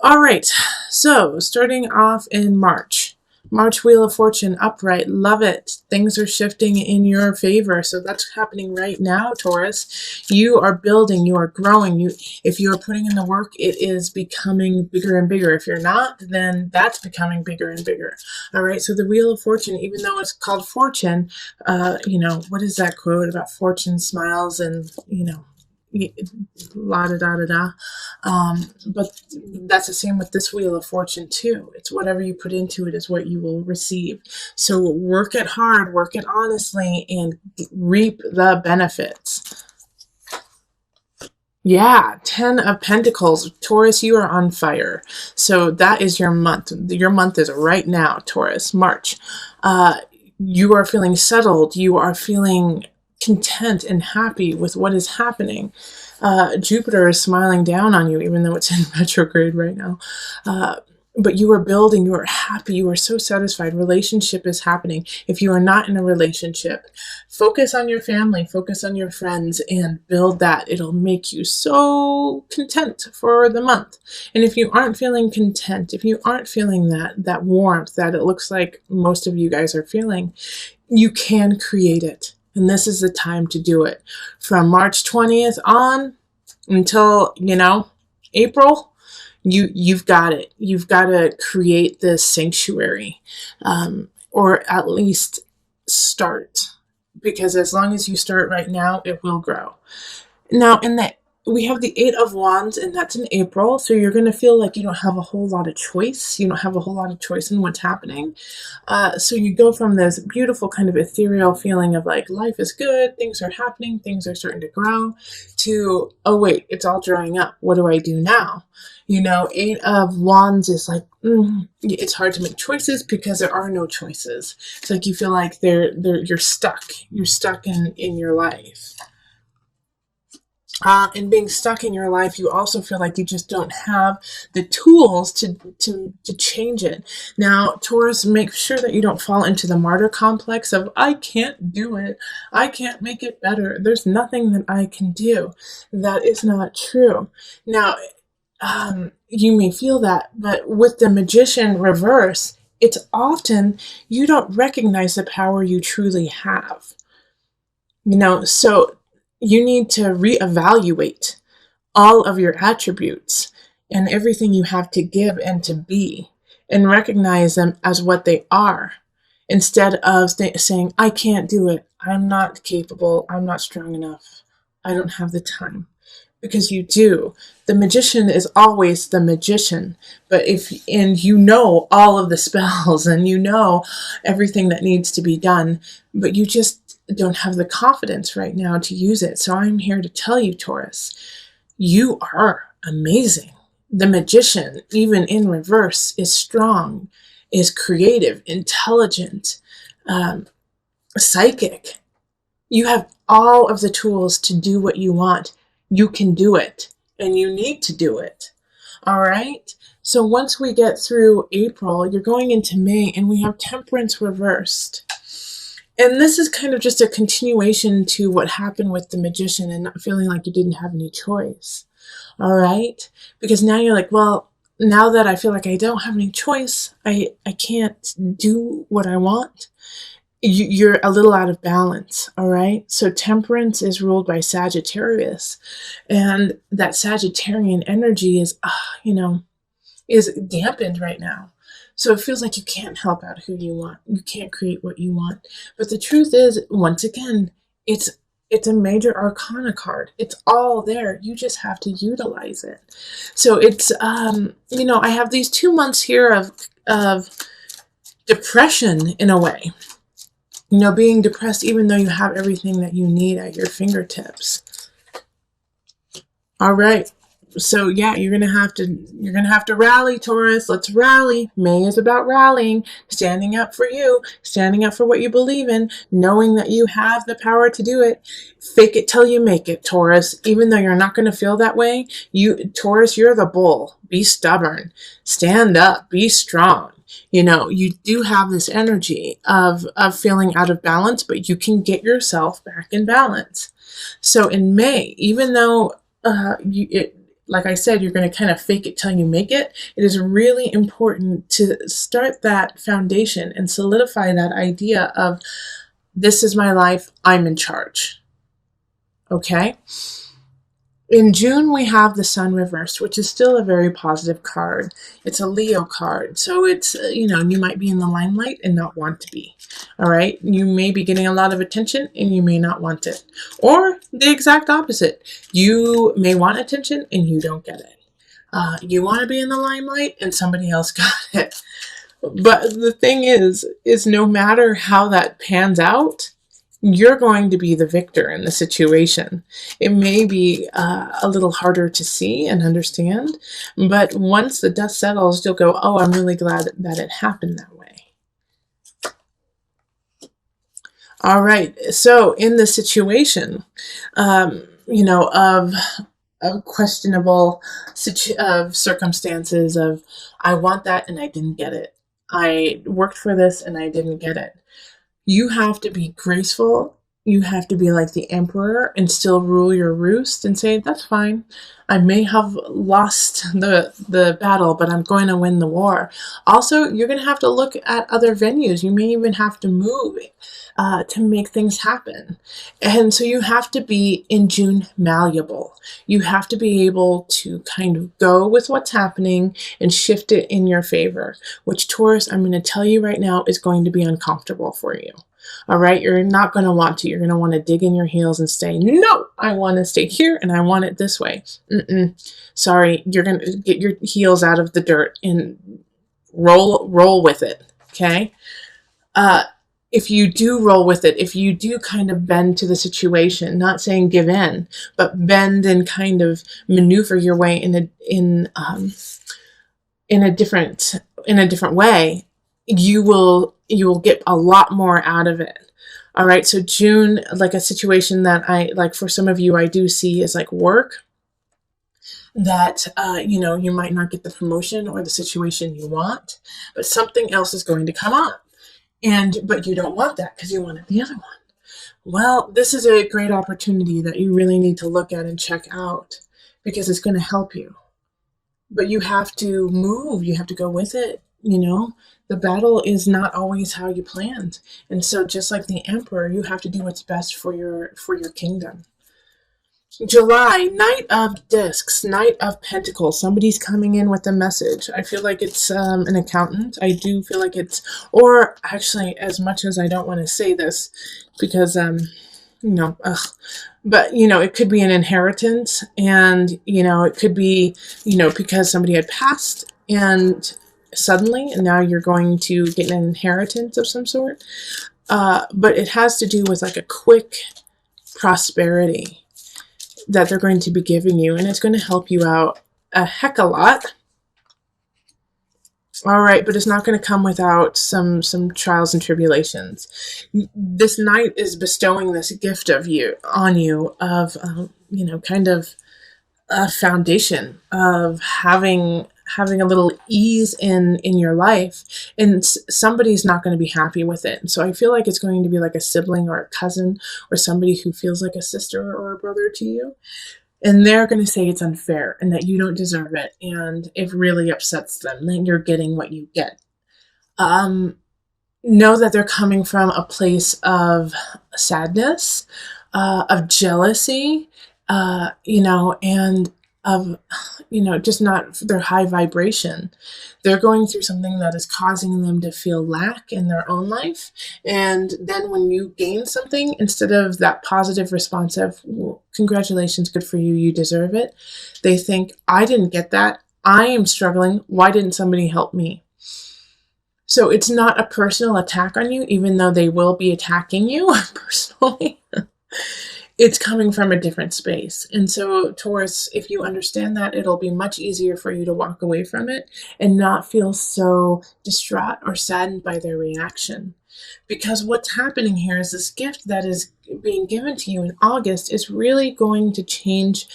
All right, so starting off in March. March Wheel of Fortune upright. Love it. Things are shifting in your favor. So that's happening right now, Taurus. You are building, you are growing. If you are putting in the work, it is becoming bigger and bigger. If you're not, then that's becoming bigger and bigger. All right, so the Wheel of Fortune, even though it's called Fortune, what is that quote about fortune smiles and, la da da da da. But that's the same with this Wheel of Fortune too. It's whatever you put into it is what you will receive. So work it hard, work it honestly, and reap the benefits. Yeah, 10 of Pentacles. Taurus, you are on fire. So that is your month. Your month is right now, Taurus, March. You are feeling settled. You are feeling content and happy with what is happening. Jupiter is smiling down on you, even though it's in retrograde right now. But you are building, you are happy, you are so satisfied. Relationship is happening. If you are not in a relationship, focus on your family, focus on your friends, and build that. It'll make you so content for the month. And if you aren't feeling content, if you aren't feeling that warmth that it looks like most of you guys are feeling, you can create it. And this is the time to do it. From March 20th on until, April, you've got it. You've got to create this sanctuary, or at least start. Because as long as you start right now, it will grow. Now, we have the Eight of Wands, and that's in April, so you're going to feel like you don't have a whole lot of choice. You don't have a whole lot of choice in what's happening. So you go from this beautiful kind of ethereal feeling of like, life is good, things are happening, things are starting to grow, to, oh wait, it's all drying up. What do I do now? Eight of Wands is like, it's hard to make choices because there are no choices. It's like you feel like you're stuck. You're stuck in your life. And being stuck in your life, you also feel like you just don't have the tools to change it. Now, Taurus, make sure that you don't fall into the martyr complex of, I can't do it. I can't make it better. There's nothing that I can do. That is not true. Now, you may feel that, but with the Magician reverse, it's often you don't recognize the power you truly have. So you need to reevaluate all of your attributes and everything you have to give and to be, and recognize them as what they are, instead of saying, I can't do it, I'm not capable, I'm not strong enough, I don't have the time. Because you do. The magician is always the magician. And you know all of the spells and you know everything that needs to be done, but you just don't have the confidence right now to use it. So I'm here to tell you, Taurus, you are amazing. The magician, even in reverse, is strong, is creative, intelligent, psychic. You have all of the tools to do what you want. You can do it, and you need to do it. All right? So once we get through April, you're going into May, and we have Temperance reversed. And this is kind of just a continuation to what happened with the Magician and not feeling like you didn't have any choice. All right? Because now you're like, well, now that I feel like I don't have any choice, I can't do what I want. You're a little out of balance, all right? So Temperance is ruled by Sagittarius, and that Sagittarian energy is dampened right now. So it feels like you can't help out who you want. You can't create what you want. But the truth is, once again, it's a major arcana card. It's all there. You just have to utilize it. So it's, I have these 2 months here of depression in a way. Being depressed even though you have everything that you need at your fingertips. All right. So yeah, you're gonna have to rally, Taurus. Let's rally. May is about rallying, standing up for you, standing up for what you believe in, knowing that you have the power to do it. Fake it till you make it, Taurus. Even though you're not gonna feel that way, Taurus, you're the bull. Be stubborn. Stand up. Be strong. You do have this energy of feeling out of balance, but you can get yourself back in balance. So in May, even though like I said, you're going to kind of fake it till you make it. It is really important to start that foundation and solidify that idea of, this is my life, I'm in charge. Okay? In June, we have the Sun reversed, which is still a very positive card. It's a Leo card, so it's, you might be in the limelight and not want to be. All right? You may be getting a lot of attention and you may not want it. Or the exact opposite. You may want attention and you don't get it. You want to be in the limelight and somebody else got it. But the thing is no matter how that pans out, you're going to be the victor in the situation. It may be a little harder to see and understand, but once the dust settles, you'll go, oh, I'm really glad that it happened that way. All right, so in the situation, of questionable circumstances of, I want that and I didn't get it. I worked for this and I didn't get it. You have to be graceful. You have to be like the emperor and still rule your roost and say, that's fine. I may have lost the battle, but I'm going to win the war. Also, you're going to have to look at other venues. You may even have to move to make things happen. And so you have to be, in June, malleable. You have to be able to kind of go with what's happening and shift it in your favor, which, Taurus, I'm going to tell you right now, is going to be uncomfortable for you. All right, you're not going to want to. You're going to want to dig in your heels and say, no, I want to stay here and I want it this way. Sorry, you're going to get your heels out of the dirt and roll with it, okay? If you do roll with it, if you do kind of bend to the situation, not saying give in, but bend and kind of maneuver your way in a different way, you will get a lot more out of it. All right. So June, like a situation that for some of you, I do see is like work that, you might not get the promotion or the situation you want, but something else is going to come up. But you don't want that because you wanted the other one. Well, this is a great opportunity that you really need to look at and check out because it's going to help you. But you have to move. You have to go with it. The battle is not always how you planned. And so just like the emperor, you have to do what's best for your kingdom. July, Knight of Discs, Knight of Pentacles. Somebody's coming in with a message. I feel like it's an accountant. I do feel like it's, or actually, as much as I don't want to say this, because, but, it could be an inheritance, and, it could be, because somebody had passed, and suddenly, and now you're going to get an inheritance of some sort. But it has to do with like a quick prosperity that they're going to be giving you, and it's going to help you out a heck of a lot. All right, but it's not going to come without some trials and tribulations. This knight is bestowing this gift on you of kind of a foundation of having a little ease in your life, and somebody's not going to be happy with it. So I feel like it's going to be like a sibling or a cousin or somebody who feels like a sister or a brother to you. And they're going to say it's unfair and that you don't deserve it. And it really upsets them that you're getting what you get. Know that they're coming from a place of sadness, of jealousy, and of, just not their high vibration. They're going through something that is causing them to feel lack in their own life. And then when you gain something, instead of that positive response of, well, congratulations, good for you, you deserve it, they think, I didn't get that. I am struggling. Why didn't somebody help me? So it's not a personal attack on you, even though they will be attacking you personally. It's coming from a different space. And so, Taurus, if you understand that, it'll be much easier for you to walk away from it and not feel so distraught or saddened by their reaction. Because what's happening here is this gift that is being given to you in August is really going to change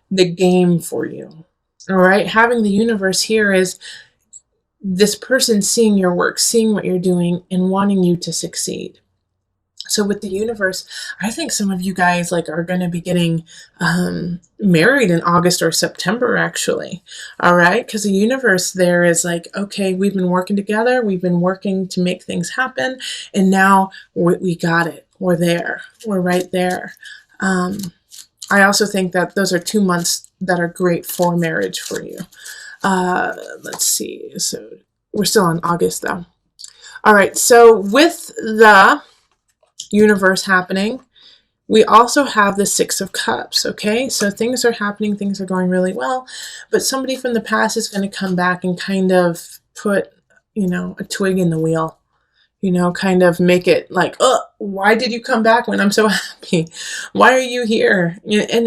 the game for you. All right? Having the universe here is this person seeing your work, seeing what you're doing, and wanting you to succeed. So with the universe, I think some of you guys like are going to be getting married in August or September, actually. All right, because the universe there is like, okay, we've been working together, we've been working to make things happen, and now we got it. We're there. We're right there. I also think that those are 2 months that are great for marriage for you. Let's see. So we're still on August though. All right. So with the universe happening, we also have the Six of Cups, okay? So things are happening, things are going really well, but somebody from the past is going to come back and kind of put, a twig in the wheel, kind of make it like, oh, why did you come back when I'm so happy? Why are you here? And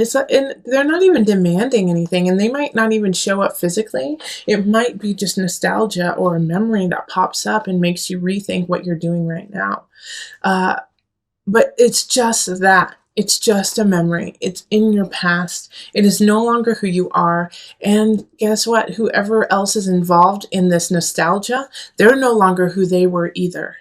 they're not even demanding anything, and they might not even show up physically. It might be just nostalgia or a memory that pops up and makes you rethink what you're doing right now. But it's just that. It's just a memory. It's in your past. It is no longer who you are. And guess what? Whoever else is involved in this nostalgia, they're no longer who they were either.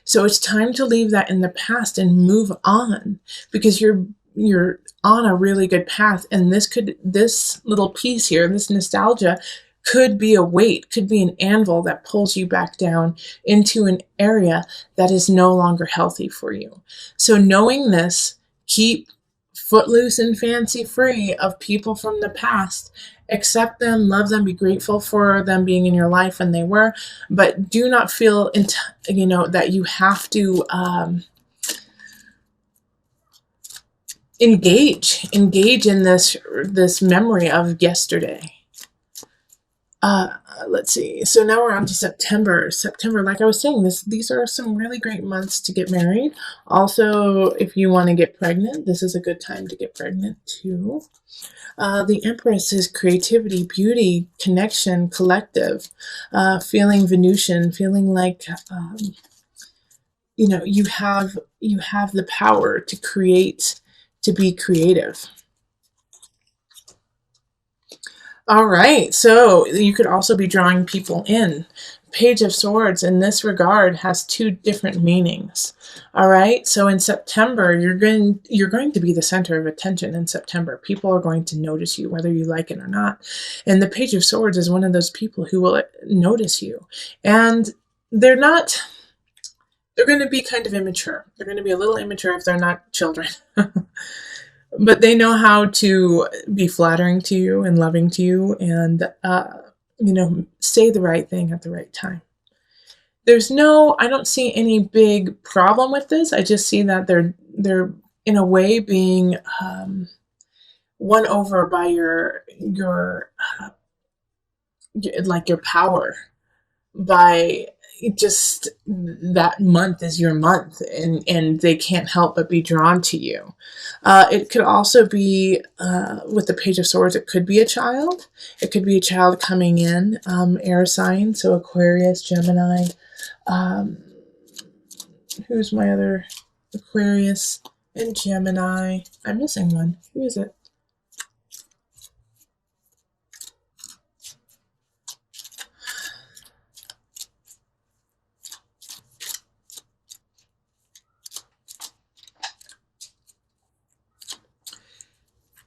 So it's time to leave that in the past and move on, because you're on a really good path. And this little piece here, this nostalgia, could be a weight, could be an anvil that pulls you back down into an area that is no longer healthy for you. So knowing this, keep footloose and fancy free of people from the past. Accept them, love them, be grateful for them being in your life when they were, but do not feel, that you have to engage in this memory of yesterday. Let's see. So now we're on to September. September, like I was saying, these are some really great months to get married. Also, if you want to get pregnant, this is a good time to get pregnant too. The Empress is creativity, beauty, connection, collective, feeling Venusian, feeling like you have the power to create, to be creative. All right, so you could also be drawing people in. Page of Swords in this regard has 2 different meanings. All right, so in September, you're going to be the center of attention in September. People are going to notice you, whether you like it or not. And the Page of Swords is one of those people who will notice you. And they're going to be kind of immature. They're going to be a little immature if they're not children. But they know how to be flattering to you and loving to you and, say the right thing at the right time. I don't see any big problem with this. I just see that they're in a way being won over by your power, by just that month is your month, and they can't help but be drawn to you. It could also be with the Page of Swords, it could be a child. It could be a child coming in, air sign, so Aquarius, Gemini. Who's my other Aquarius and Gemini? I'm missing one. Who is it?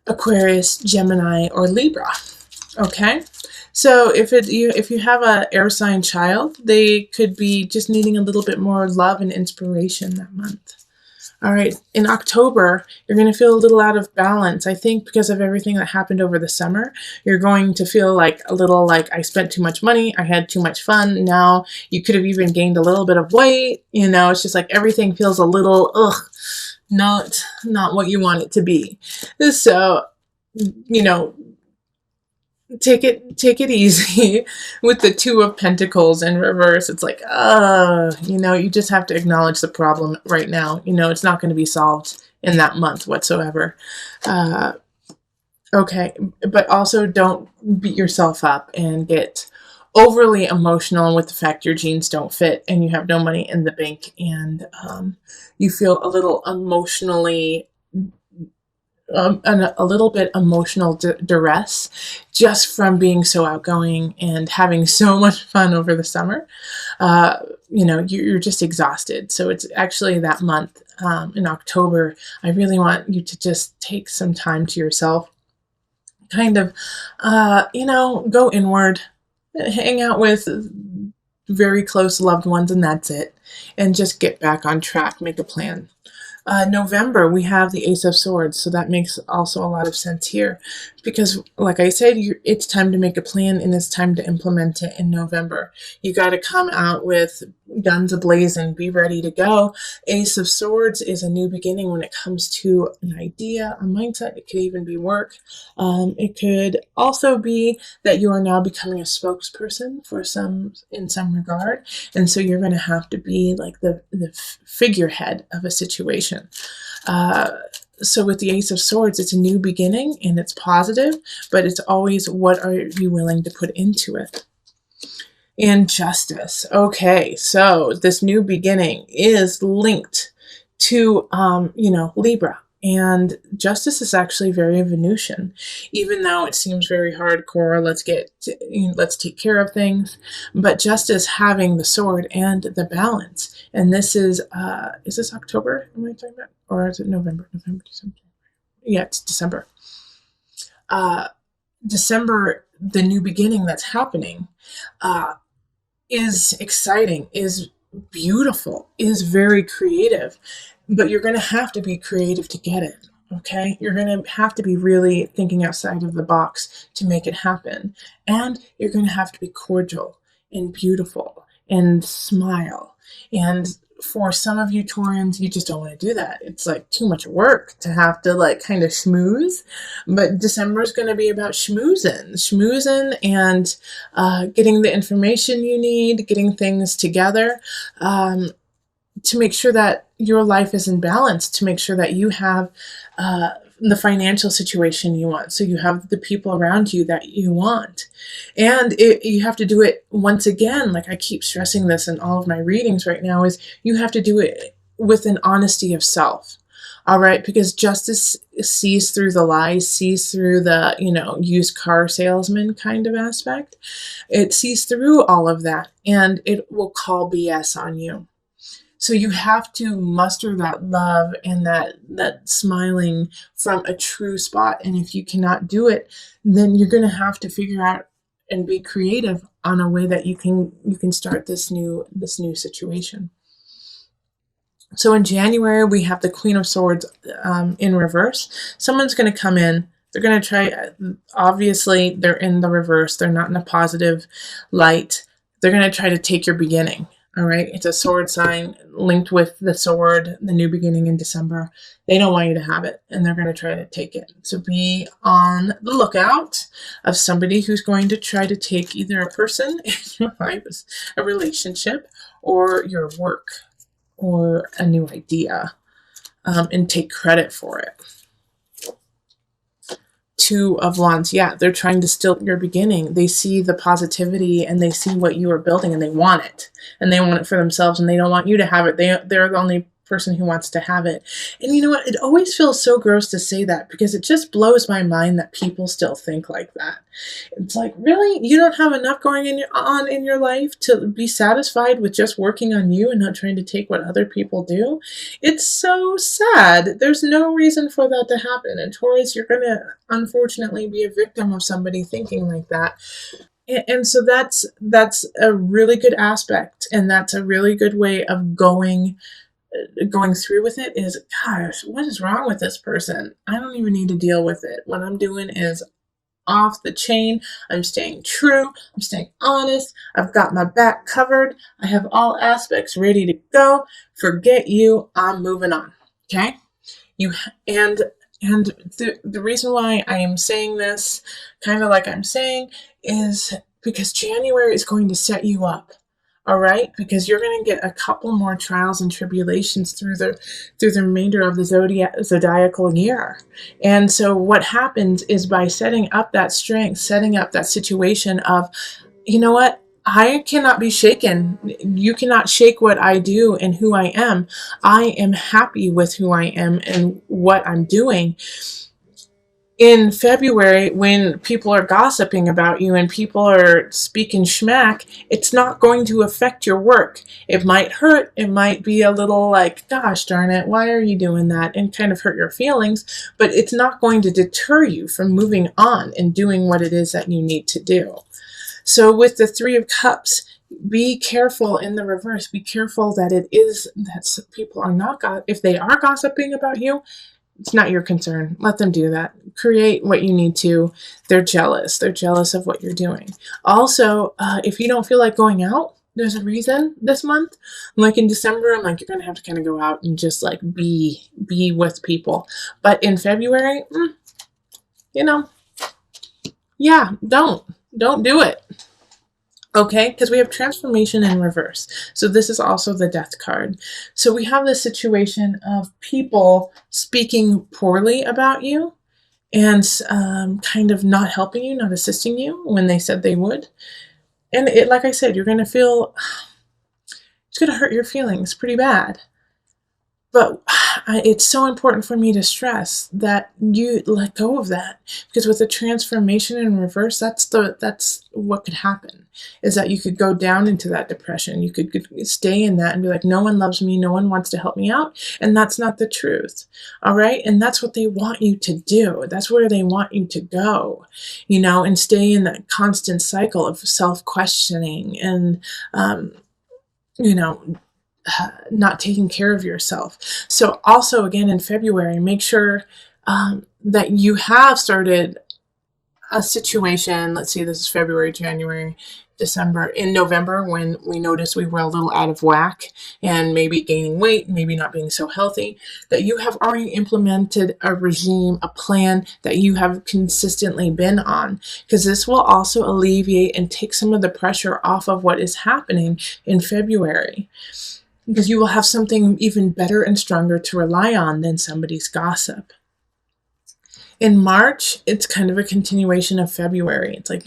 Aquarius, Gemini, or Libra. Okay, so if you have a air sign child, they could be just needing a little bit more love and inspiration that month. All right, in October, you're going to feel a little out of balance. I think because of everything that happened over the summer, you're going to feel like a little like, I spent too much money, I had too much fun. Now you could have even gained a little bit of weight. It's just like everything feels a little not what you want it to be. So, take it easy with the 2 of Pentacles in reverse. It's like, you just have to acknowledge the problem right now. It's not going to be solved in that month whatsoever. Okay, but also don't beat yourself up and get overly emotional with the fact your jeans don't fit and you have no money in the bank, and you feel a little emotionally a little bit emotional duress just from being so outgoing and having so much fun over the summer. You're just exhausted. So it's actually that month in October. I really want you to just take some time to yourself, kind of, go inward, hang out with very close loved ones, and that's it. And just get back on track, make a plan. November, we have the Ace of Swords, so that makes also a lot of sense here. Because, like I said, it's time to make a plan and it's time to implement it in November. You got to come out with guns ablazing, be ready to go. Ace of Swords is a new beginning when it comes to an idea, a mindset. It could even be work. It could also be that you are now becoming a spokesperson in some regard. And so you're going to have to be like the figurehead of a situation. So with the Ace of Swords, it's a new beginning and it's positive, but it's always, what are you willing to put into it? And Justice. Okay, so this new beginning is linked to, Libra. And Justice is actually very Venusian, even though it seems very hardcore. Let's take care of things. But Justice having the sword and the balance. And this is this October? Am I talking about? Or is it November? November, December. Yeah, it's December. December, the new beginning that's happening, is exciting, is beautiful, is very creative. But you're going to have to be creative to get it, okay? You're going to have to be really thinking outside of the box to make it happen. And you're going to have to be cordial and beautiful and smile. And for some of you Taurians, you just don't want to do that. It's like too much work to have to like kind of schmooze. But December is going to be about schmoozing and getting the information you need, getting things together, to make sure that your life is in balance, to make sure that you have the financial situation you want, so you have the people around you that you want. And you have to do it, once again, like I keep stressing this in all of my readings right now, is you have to do it with an honesty of self. All right, because Justice sees through the lies, sees through the, used car salesman kind of aspect. It sees through all of that, and it will call BS on you. So you have to muster that love and that smiling from a true spot. And if you cannot do it, then you're going to have to figure out and be creative on a way that you can start this new situation. So in January, we have the Queen of Swords in reverse. Someone's going to come in. They're going to try, obviously, they're in the reverse. They're not in a positive light. They're going to try to take your beginning. All right, it's a sword sign linked with the sword, the new beginning in December. They don't want you to have it, and they're going to try to take it. So be on the lookout of somebody who's going to try to take either a person in your life, a relationship, or your work, or a new idea, and take credit for it. Two of Wands, yeah, they're trying to still your beginning. They see the positivity and they see what you are building and they want it. And they want it for themselves and they don't want you to have it. They're the only person who wants to have it. And you know what? It always feels so gross to say that because it just blows my mind that people still think like that. It's like, really? You don't have enough going on in your life to be satisfied with just working on you and not trying to take what other people do? It's so sad. There's no reason for that to happen. And Taurus, you're going to unfortunately be a victim of somebody thinking like that. And so that's a really good aspect. And that's a really good way of going through with it is, gosh, what is wrong with this person? I don't even need to deal with it. What I'm doing is off the chain. I'm staying true. I'm staying honest. I've got my back covered. I have all aspects ready to go. Forget you. I'm moving on. Okay? And the reason why I am saying this, kind of like I'm saying, is because January is going to set you up. All right, because you're going to get a couple more trials and tribulations through the remainder of the zodiacal year. And so what happens is by setting up that strength, setting up that situation of, you know what, I cannot be shaken. You cannot shake what I do and who I am. I am happy with who I am and what I'm doing. In February, when people are gossiping about you and people are speaking schmack, it's not going to affect your work. It might hurt. It might be a little like, gosh darn it, why are you doing that? And kind of hurt your feelings, but it's not going to deter you from moving on and doing what it is that you need to do. So with the Three of Cups, be careful in the reverse. Be careful that it is that people are not, if they are gossiping about you, it's not your concern. Let them do that. Create what you need to. They're jealous. They're jealous of what you're doing. Also, if you don't feel like going out, there's a reason this month. Like in December, I'm like, you're going to have to kind of go out and just like be with people. But in February, yeah, don't do it. Okay, because we have transformation in reverse. So this is also the death card. So we have this situation of people speaking poorly about you and kind of not helping you, not assisting you when they said they would. And it, like I said, you're going to feel, it's going to hurt your feelings pretty bad. But it's so important for me to stress that you let go of that, because with the transformation in reverse, that's what could happen, is that you could go down into that depression. You could stay in that and be like, no one loves me, no one wants to help me out, and that's not the truth. All right, and that's what they want you to do. That's where they want you to go, and stay in that constant cycle of self-questioning and not taking care of yourself. So also again in February, make sure that you have started a situation. Let's see, this is February, January, December. In November, when we noticed we were a little out of whack and maybe gaining weight, maybe not being so healthy, that you have already implemented a regime, a plan that you have consistently been on, because this will also alleviate and take some of the pressure off of what is happening in February, because you will have something even better and stronger to rely on than somebody's gossip. In March, it's kind of a continuation of February. It's like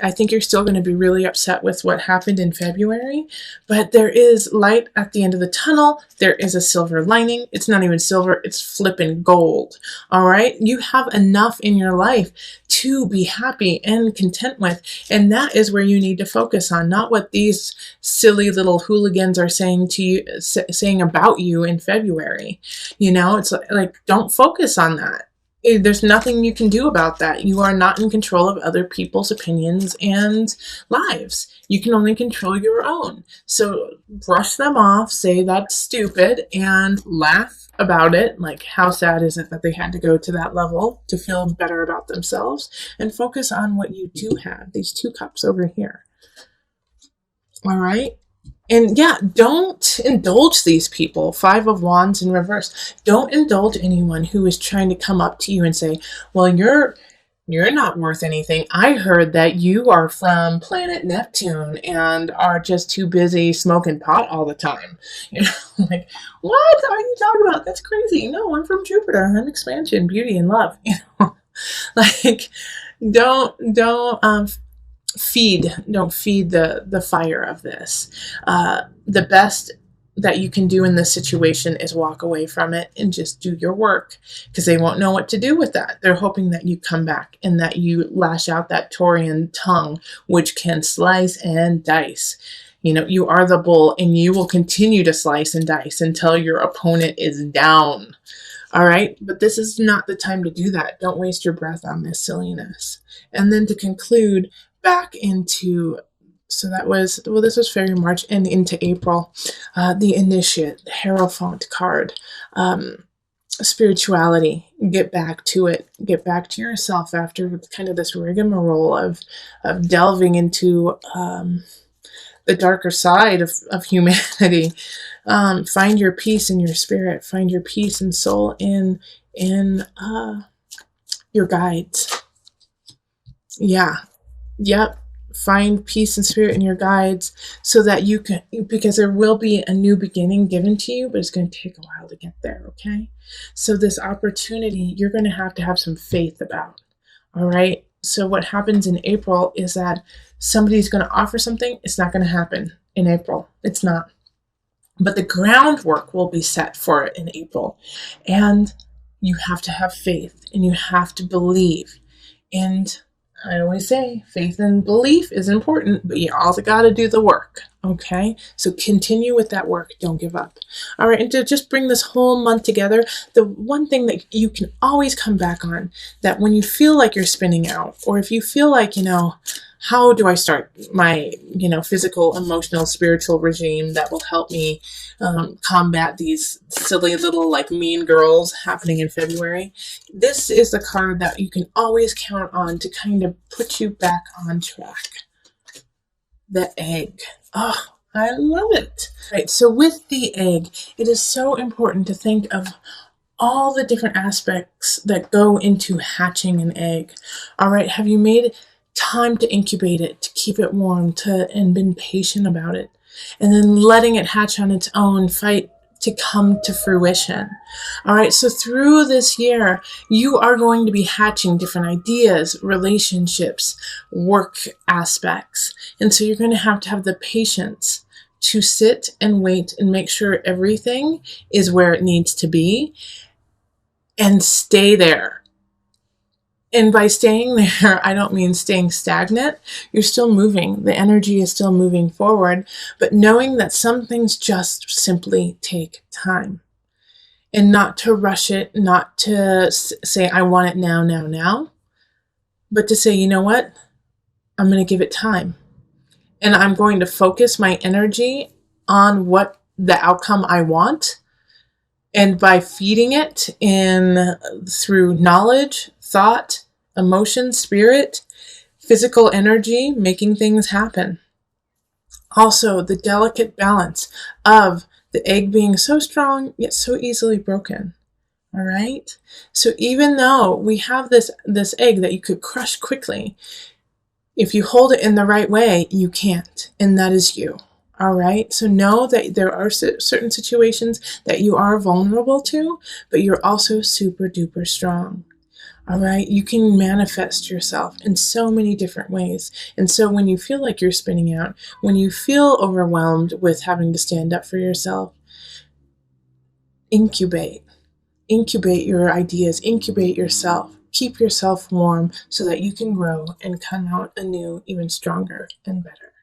I think you're still going to be really upset with what happened in February, but there is light at the end of the tunnel. There is a silver lining. It's not even silver, it's flipping gold. All right? You have enough in your life to be happy and content with, and that is where you need to focus on, not what these silly little hooligans are saying to you, saying about you in February. It's like don't focus on that. There's nothing you can do about that. You are not in control of other people's opinions and lives. You can only control your own. So brush them off, say that's stupid, and laugh about it. Like, how sad is it that they had to go to that level to feel better about themselves? And focus on what you do have, these 2 cups over here. All right? And yeah, don't indulge these people. 5 of Wands in reverse. Don't indulge anyone who is trying to come up to you and say, well, you're not worth anything. I heard that you are from planet Neptune and are just too busy smoking pot all the time. Like, what are you talking about? That's crazy. No, I'm from Jupiter. I'm expansion, beauty, and love. Like, don't feed the fire of this. The best that you can do in this situation is walk away from it and just do your work, because they won't know what to do with that. They're hoping that you come back and that you lash out that Taurian tongue, which can slice and dice. You are the bull, and you will continue to slice and dice until your opponent is down. All right, but this is not the time to do that. Don't waste your breath on this silliness. And then to conclude, back into, so that was, this was February, March, and into April. The Initiate, the Hierophant card, spirituality, get back to it, get back to yourself after kind of this rigmarole of delving into the darker side of humanity. Find your peace in your spirit, find your peace and soul in your guides. Yeah. Yep. Find peace and spirit in your guides, so that you can, because there will be a new beginning given to you, but it's going to take a while to get there. Okay. So this opportunity, you're going to have some faith about. All right. So what happens in April is that somebody's going to offer something. It's not going to happen in April. It's not. But the groundwork will be set for it in April. And You have to have faith and you have to believe. And I always say faith and belief is important, but you also got to do the work. Okay, so continue with that work. Don't give up. All right, and to just bring this whole month together, the one thing that you can always come back on, that when you feel like you're spinning out, or if you feel like, how do I start my, physical, emotional, spiritual regime that will help me combat these silly little mean girls happening in February? This is the card that you can always count on to kind of put you back on track. The egg. Oh, I love it. Right, so with the egg, it is so important to think of all the different aspects that go into hatching an egg. All right, have you made time to incubate it, to keep it warm, and been patient about it? And then letting it hatch on its own, fight to come to fruition. All right, so through this year, you are going to be hatching different ideas, relationships, work aspects. And so you're going to have the patience to sit and wait and make sure everything is where it needs to be and stay there. And by staying there, I don't mean staying stagnant. You're still moving. The energy is still moving forward, but knowing that some things just simply take time. And not to rush it, not to say, I want it now, but to say, you know what? I'm going to give it time. And I'm going to focus my energy on what the outcome I want. And by feeding it through knowledge, thought, emotion, spirit, physical energy, making things happen. Also, the delicate balance of the egg being so strong, yet so easily broken. All right? So even though we have this egg that you could crush quickly, if you hold it in the right way, you can't. And that is you. All right? So know that there are certain situations that you are vulnerable to, but you're also super duper strong. All right, you can manifest yourself in so many different ways. And so when you feel like you're spinning out, when you feel overwhelmed with having to stand up for yourself, incubate. Incubate your ideas, incubate yourself. Keep yourself warm so that you can grow and come out anew, even stronger and better.